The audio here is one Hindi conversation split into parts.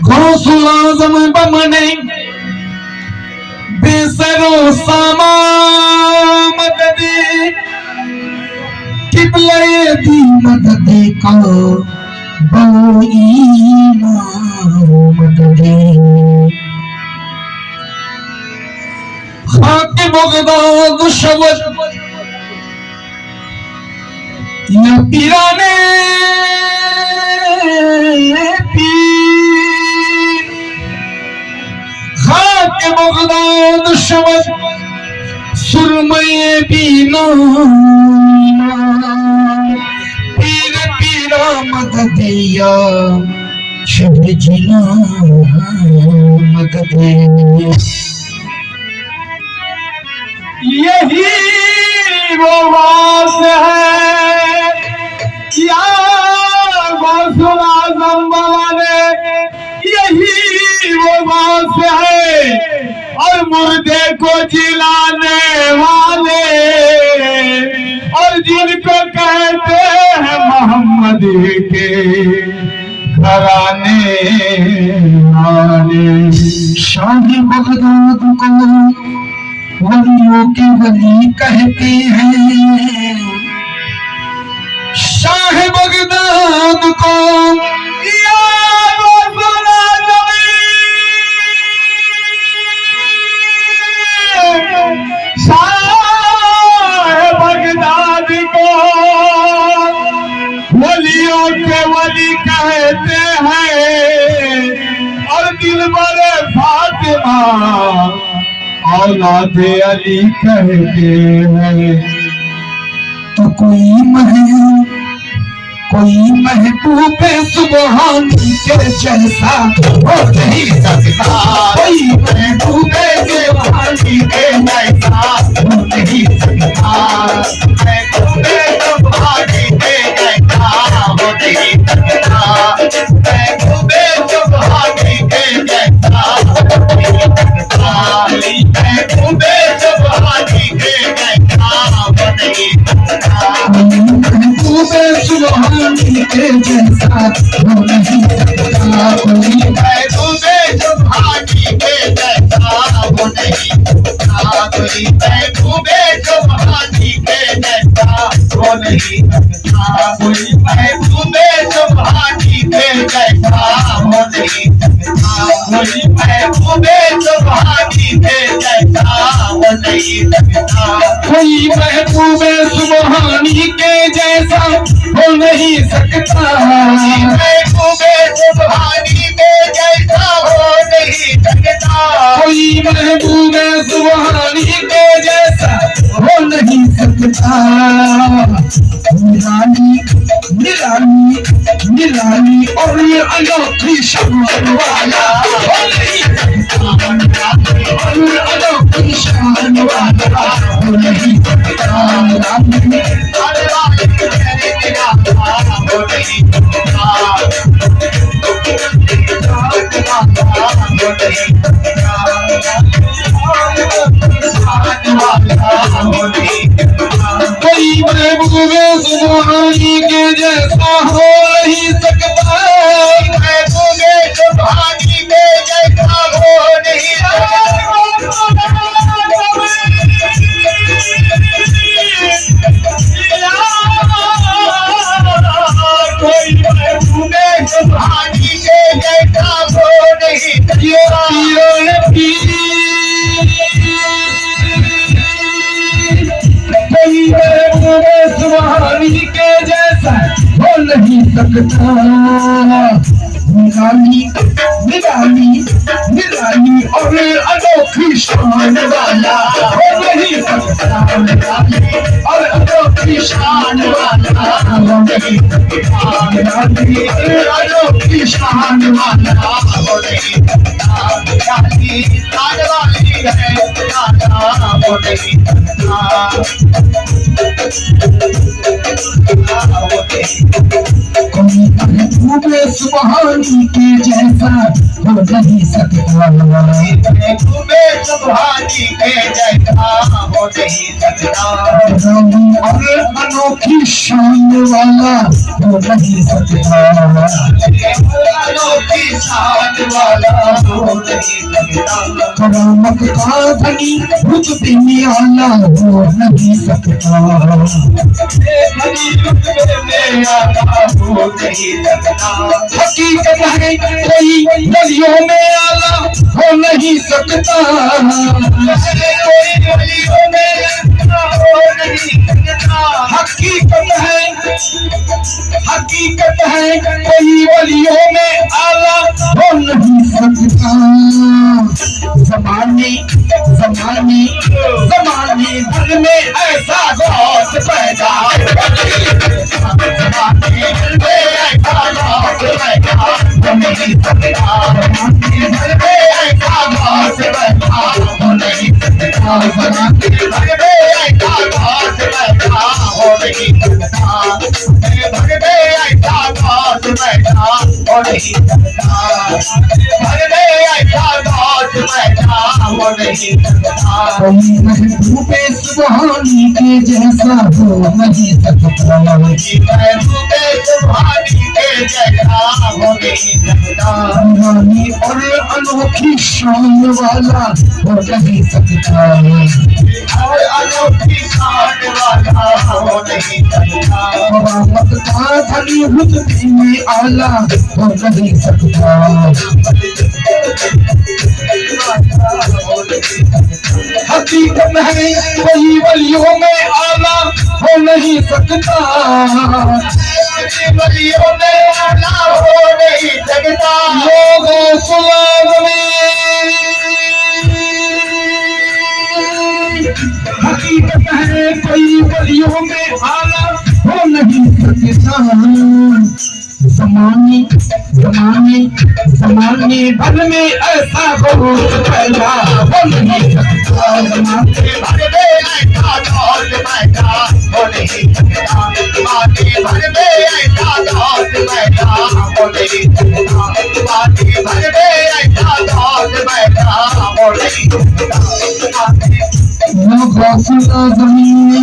गौसुल-ए-आज़म बमने बेसरो सामा मददे किबले दी मददे का बईमा मददे खाके बगदाद शवद या पीराने पीर खाके बगदाद शवद सुरमये बीना पीर पीरा मददिया शब्द जिला मददे यही वो बात है क्या गौसुल-ए-आज़म वाले, यही वो बात है और मुर्दे को जिलाने वाले और जिनको कहते हैं मोहम्मद के घराने वाले। शाह बगदाद को वलियों के वली कहते हैं, शाह बगदाद को या गौसुल-ए-आज़म, शाह बगदाद को वलियों के वली कहते हैं और दिलबर फातिमा औलादे अली कहते हैं। तो कोई महबूब सुबहानी के जैसा हो नहीं सकता, कोई महबूब सुबहानी के जैसा हो नहीं सकता, महबूब सुबहानी के जैसा हो नहीं सकता, महबूब सुबहानी के जैसा हो नहीं सकता, महबूब सुबहानी के जैसा हो नहीं सकता, महबूब सुबहानी के जैसा हो नहीं सकता, कोई महबूब सुबहानी के जैसा हो नहीं सकता, कोई महबूब सुबहानी के जैसा हो नहीं सकता, कोई महबूब सुबहानी के जैसा हो नहीं सकता, कोई महबूब सुबहानी के जैसा हो नहीं सकता, कोई महबूब सुबहानी के जैसा हो नहीं सकता, महबूब सुबहानी के जैसा हो नहीं सकता, कोई महबूब सुबहानी के जैसा हो नहीं सकता, निराली निराली निराली और ये अनोखी शान वाला हो नहीं सकता, और ये अनोखी शान वाला हो नहीं सकता, कोई महबूब सुबहानी के जैसा हो नहीं सकता, महबूब सुबहानी के जैसा हो नहीं कोई महबूब सुबहानी के जैसा हो नहीं सकता, सुबहानी के जैसा हो नहीं सकता, निराली निराली निराली और अनोखी शान वाला हो नहीं सकता और अनोखी शान वाला हो नहीं सकता अनोखी शान वाला हो नहीं सकता ताज वाली है हो नहीं सकता महबूबे सुबहानी के जैसा हो नहीं सकता महबूबे सुबहानी के जैसा हो नहीं सकता और अनोखी शान वाला हो नहीं सकता अनोखी शान वाला हो नहीं सकता करामत का धनी रुतबे में आला हो नहीं सकता हकीकत है कोई गलियों में आला हो नहीं सकता कोई गलियों में हो नहीं सकता हकीकत है कोई वलियों में आला हो नहीं सकता जमाने भर में ऐसा गौस पैदा महबूबे सुबहानी के जैसा हो नहीं सकता महबूबे सुबहानी के जैसा हो नहीं सकता और अनोखी शान वाला हो नहीं सकता और अनोखी शान वाला हो नहीं सकता करामत का धनी रुतबे में आला हो नहीं सकता हकीकत है कोई वलियों में आला हो नहीं सकता वलियों में आला हो नहीं सकता लोगों हकीकत है कोई वलियों में आला हो नहीं सकता जमाने भर में ऐसा हो पैदा हो नहीं सकता जमाने भर में ऐसा दौर पैदा हो नहीं सकता जमाने भर में ऐसा दौर पैदा हो नहीं सकता जमाने भर में ऐसा दौर पैदा हो नहीं सकता या गौसुल आज़मीन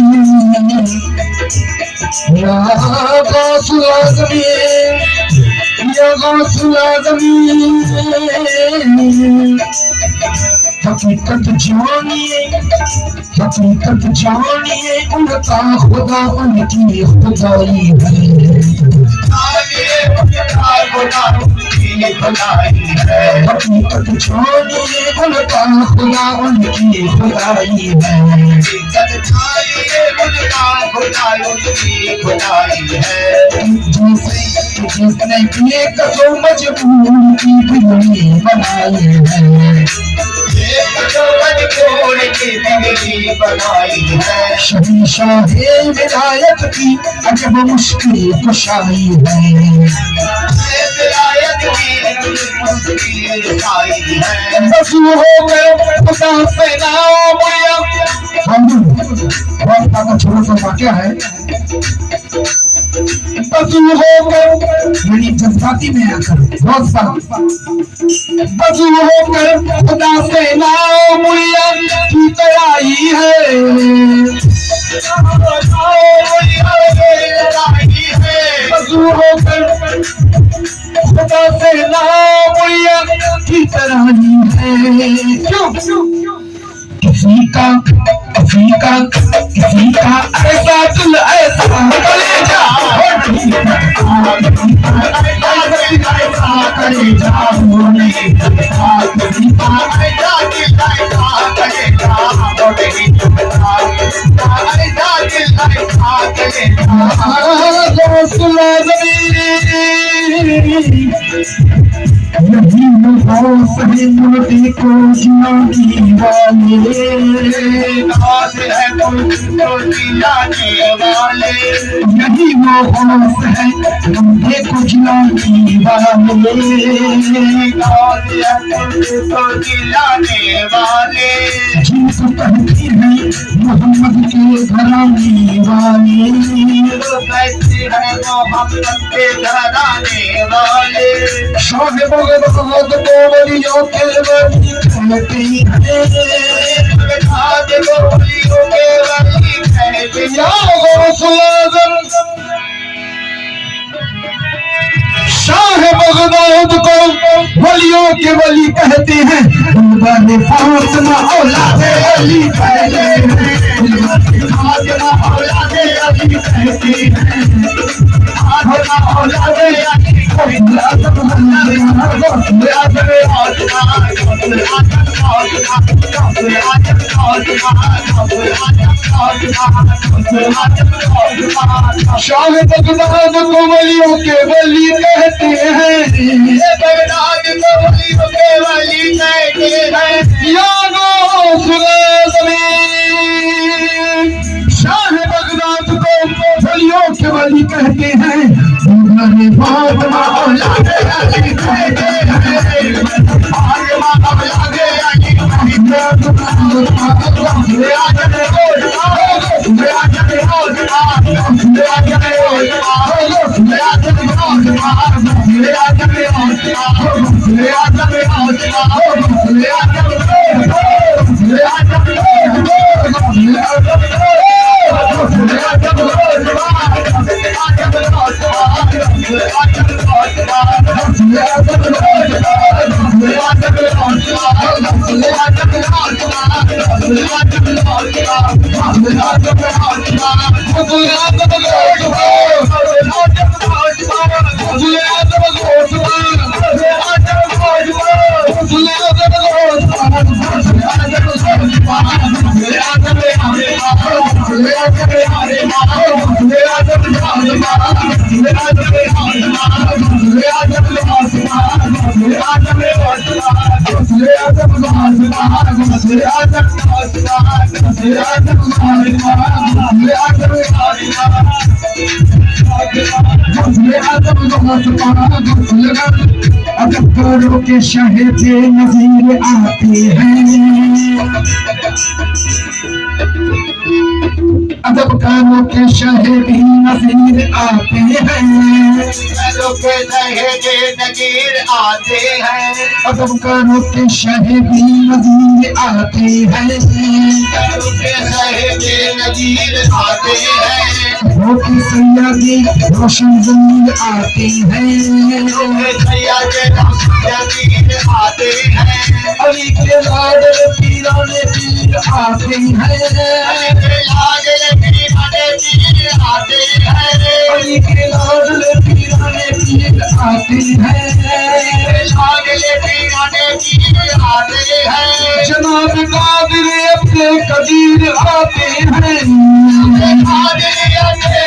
हकीकत जानिए उनका खुदा उनकी खुदाई है हकीकत जानिए उनका खुदा उनकी खुदाई है जिसने ये कसो मजबूर की बिगड़ी बनाई है शाह विलायत की अजब मुश्किल कुशाई है बसू हो गए खुदा से नाओ मुया बहुत का छोटा सा वाक्य है बसू होकर यानी जज्बाती में आकर बसू होकर खुदा से नाओ मुया की तराई है बसू होकर खुदा से नाओ मुया की तराई है क्यों किसी का ऐसा दिल ऐसा कलेजा हो नहीं कलेजा हो नहीं यही मुझे सही मुर्दी को जिलाने वाले नाज है मुझको जिलाने वाले, यही वो होश है मुझे को जिलाने वाले नाज है मुझको जिलाने वाले, जिनको कहते हैं मोहम्मद के घराने वाले जो कहते हैं मोहम्मद के घराने वाले, साहिब बहुत को वलियों के वली कहते हैं खाद गोलियों के वली कहते हैं, या गौसुल आज़म शाह बगदाद को वलियों के वली कहते हैं गुलबाने फातिमा औलादे अली कहते हैं फातिमा औलादे अली कहते हैं, फातिमा औलादे अली शाह बगदाद को वलियों के वली कहते हैं बगदाद को वलियों के वली कहते हैं, या गौसुल आज़म शाह बगदाद को वलियों के वली कहते हैं गुलबाने फातिमा औलादे अली कहते हैं फातिमा औलादे अली अकबरों के शहर नजीर आते हैं अदबकारों के शहर भी नजीर आते हैं के सहेजे नजीर आते हैं, अदबकारों के शहर भी नजीर आते हैं के सहेजे नजीर आते हैं, रोटी सैयादी रोशन जमीर आते हैं सैयद नजीर आते हैं, अली के लाडल पीराने पीर आते हैं आते हैं, अली के लाडल पीराने पीर आते हैं जनाब कादिर अपने कदीर आते हैं जनाब कादिर अपने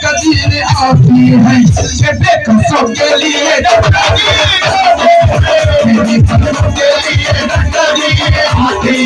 कदीर आते हैं बेटे कसों के लिए मेरी कसों के लिए आते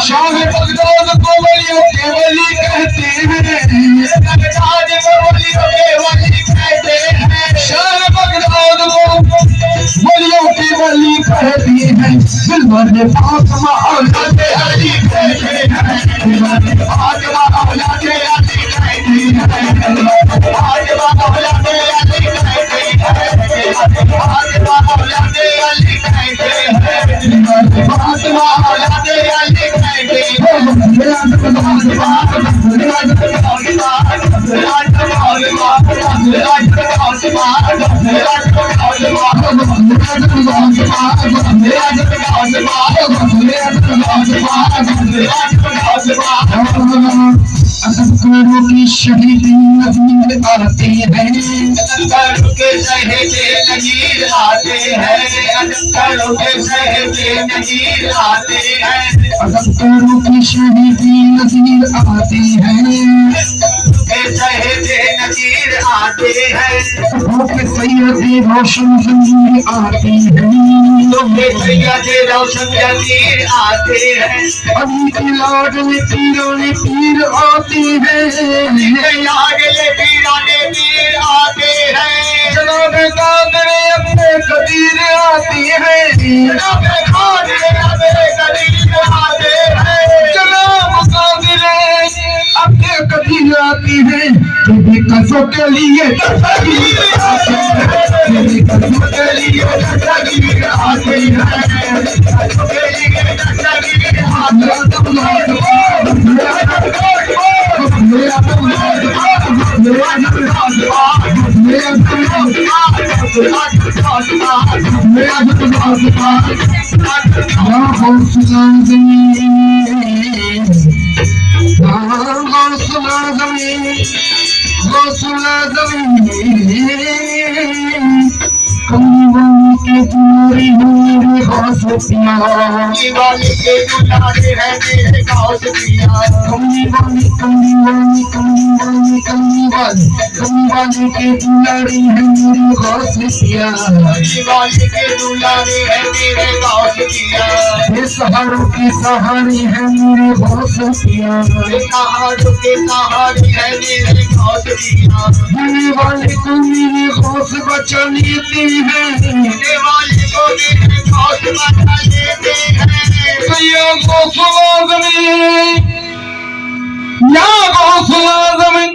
शाह बगदाद को वलियों के वली कहते हैं। शाह बगदाद को वलियों के वली कहते हैं। दिलबर फातिमा औलाद अली कहते हैं। दिलबर फातिमा औलाद अली कहते हैं। फातिमा औलाद अली कहते हैं। फातिमा औलाद अली कहते हैं। फातिमा औलाद अली कहते हैं। अदबकारों की शहीदी नज़ीर आते हैं। अदबकारों के शहीदी नज़ीर आते हैं। अदबकारों के शहीदी नज़ीर आते हैं। अदबकारों की शहीदी नज़ीर आते हैं। शहीदी नज़ीर आते हैं। सैयदी रोशन जमीर आते हैं। सैयदी रोशन जमीर आते हैं। अली के लाडले पीराने पीर आते हैं। लाडले पीराने पीर आते हैं। जनाब कादरे अपने कदीर आते हैं। जनाब कादरे अपने कदीर आते हैं। जनाब कादरे अपने कदीर आती है। तेरी कसों के लिए तकदीर आती है। तेरी कसों के लिए तकदीर आती है। कसों के लिए तकदीर आती है। के पूरी मेरे घास पिया। वाली के दुलारे है मेरे घास पिया। कमली वाली कमली वाली कमली वाली कमली वाली कमली वाली के दुलारे है मेरे घास पिया। वाली के दुलारे है मेरे घास पिया। ये सहारों की सहारे है मेरे घास पिया। सहारों के सहारे है मेरे घास पिया। ये वाली को मेरे घास बचा लेते हैं। वाली को मेरे घास बचा लेते हैं। या गौसुल ज़मीन या गौसुल ज़मीन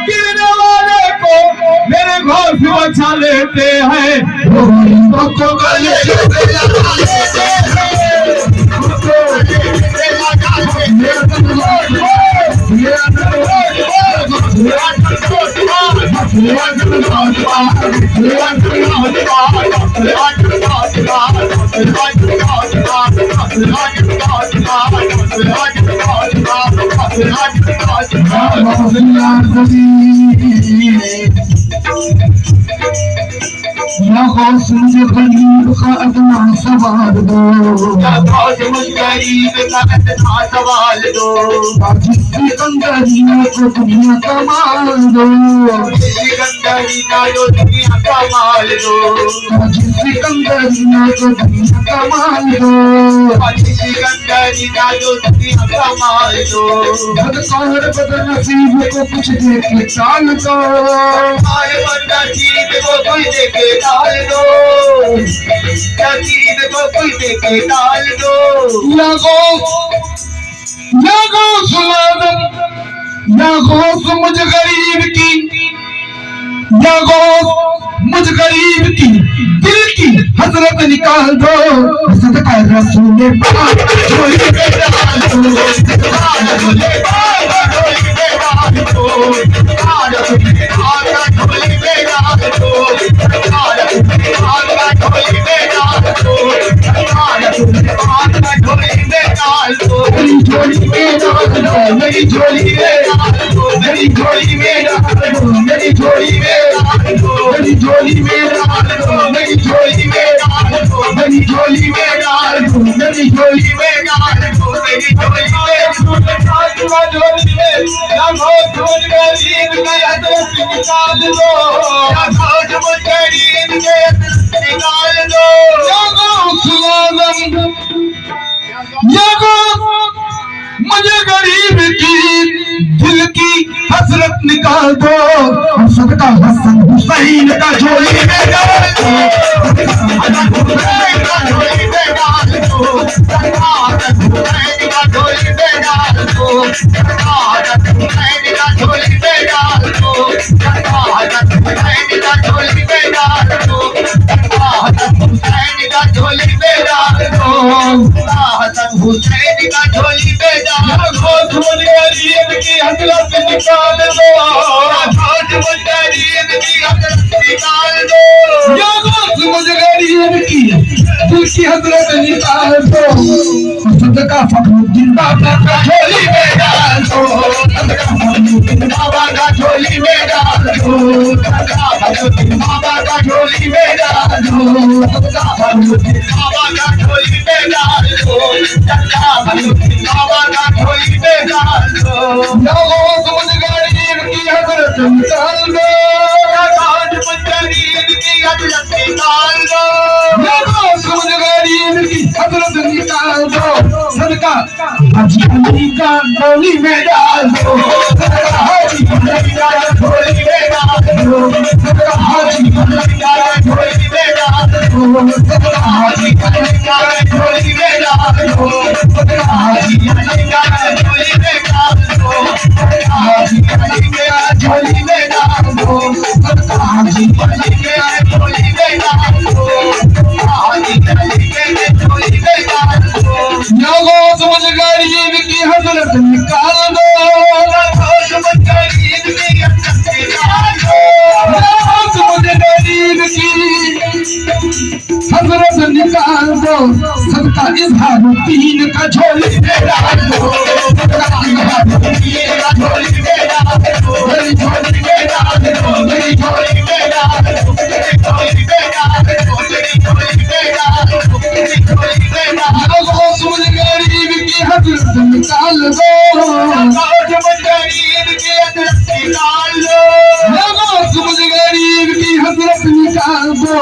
गिरने वाले को मेरे घास बचा लेते हैं। को गले लगा लेते हैं। मुझे गरीब का अदना सवाल दो। मुझे गरीब का अदना सवाल दो। सिकंदरी को दुनिया का माल दो। सिकंदरी को दुनिया का माल दो। सिकंदरी को दुनिया का माल दो। सिकंदरी को दुनिया का माल दो। बदकार बदनसीब को कुछ दे के टाल दो। बदनसीब को कुछ दे के टाल दो। नसीब को कुछ दे के टाल दो। या गौस मुझ गरीब की। या गौस मुझ गरीब की दिल की हसरत निकाल दो, सदका रसूल पाक झोली में डाल दो, सदका रसूल पाक झोली में डाल दो, मेरी झोली में डाल दो, मेरी झोली में डाल दो, मेरी झोली में डाल दो, मेरी झोली में डाल दो, मेरी झोली में डाल दो, मेरी झोली में डाल दो, मेरी झोली में डाल दो, मेरी झोली में डाल दो, मेरी झोली में झोली में लगो झोली में लीन के हदरत निकाल दो, लगो झोली के निकाल दो, लगो सुलाम लगो मुझे गरीब की दिल की हसरत निकाल दो, और सदका हसन हुसैन का झोली में डाल दो, हुसैन का झोली में डाल दो, हुसैन का झोली में डाल दो, हुसैन का झोली में डाल दो, हुसैन का झोली में डाल दो, हुसैन का झोली में डाल दो, हुसैन का झोली में डाल दो, झोली गरीब की हसरत निकाल दो, गरीब की हसरत निकाल दो, मुझे गरीब की दिल की हसरत निकाल दो, सदका फखरुद्दीन बाबा का झोली में डाल दो, सदका फखरुद्दीन बाबा का झोली में डाल दो, सदका फखरुद्दीन बाबा का झोली में डाल दो, सदका फखरुद्दीन बाबा का झोली में डाल दो, सदका फखरुद्दीन बाबा का झोली में डाल दो, मुझे गरीब की हसरत निकाल दो, गरीब की हसरत निकाल दो, मुझे गरीब की हसरत निकाल दो, सदका हाजी अली का झोली में डाल दो, सदका हाजी अली का झोली में डाल दो, सदका हाजी अली का झोली में डाल दो, सदका हाजी अली का झोली में डाल दो, सदका हाजी अली का झोली में डाल दो, सदका हाजी अली का झोली में डाल दो, सदका हाजी अली के झोली में डाल दो, हाजी अली के झोली में डाल दो, मुझे गरीब की हसरत निकाल दो, मुझे गरीब की हसरत निकाल दो, मुझे गरीब की हसरत निकाल दो, सदका इज़हारुद्दीन का झोली में डाल दो, सदका इज़हारुद्दीन का झोली में डाल दो, मेरी झोली में डाल दो, मेरी झोली में डाल दो, मेरी झोली में डाल दो, मेरी झोली में डाल दो, मेरी झोली में डाल दो, मुझे गरीब की हसरत निकाल दो, मुझे गरीब की हसरत निकाल दो, मुझे गरीब की हसरत निकाल दो,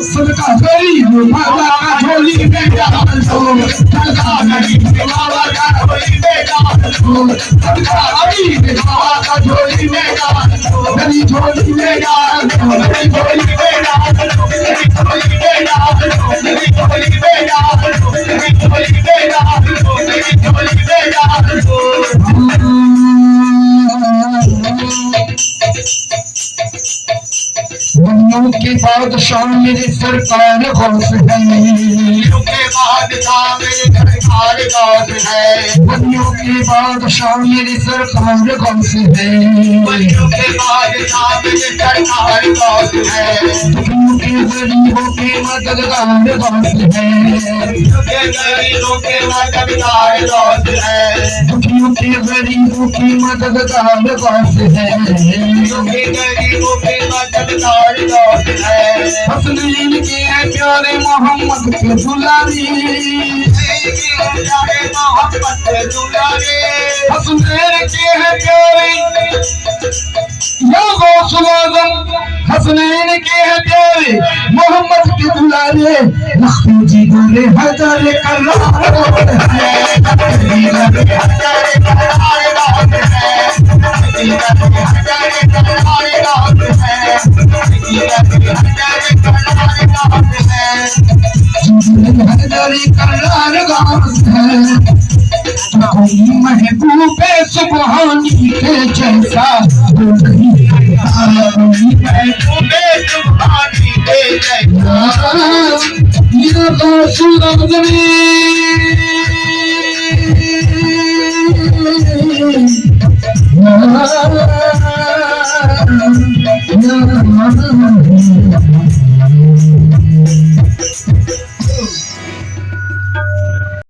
सदका गरीब बाबा का झोली में डाल दो, सदका गरीब बाबा का झोली में डाल दो, सदका गरीब बाबा का झोली में डाल दो, मेरी झोली में डाल दो, मेरी झोली में डाल दो, मेरी झोली में डाल दो, मेरी झोली में डाल दो, मेरी झोली में डाल दो, मेरी झोली में डाल दो, दुनिया के बादशाह मेरे सरकार गौस है, दुनिया के बादशाह मेरे सरकार गौस है, दुनिया के बादशाह मेरे सरकार गौस है, दुनिया के बादशाह मेरे सरकार गौस है, दुनिया के गरीबों के मददगार गौस है, दुनिया के गरीबों के मददगार गौस है, दुनिया के गरीबों के मददगार गौस है, दुनिया के गरीबों के मददगार हसनैन के हैं प्यारे मोहम्मद के दुलारी, हसनैन के हैं प्यारे या गौसुल आज़म, हसनैन के हैं प्यारे मोहम्मद के दुलारे, लखनऊ जी गोरे हजारे करार है, महबूबे सुबहानी के जैसा महबूबे सुभानी के जैसा ये गौसुल आज़मी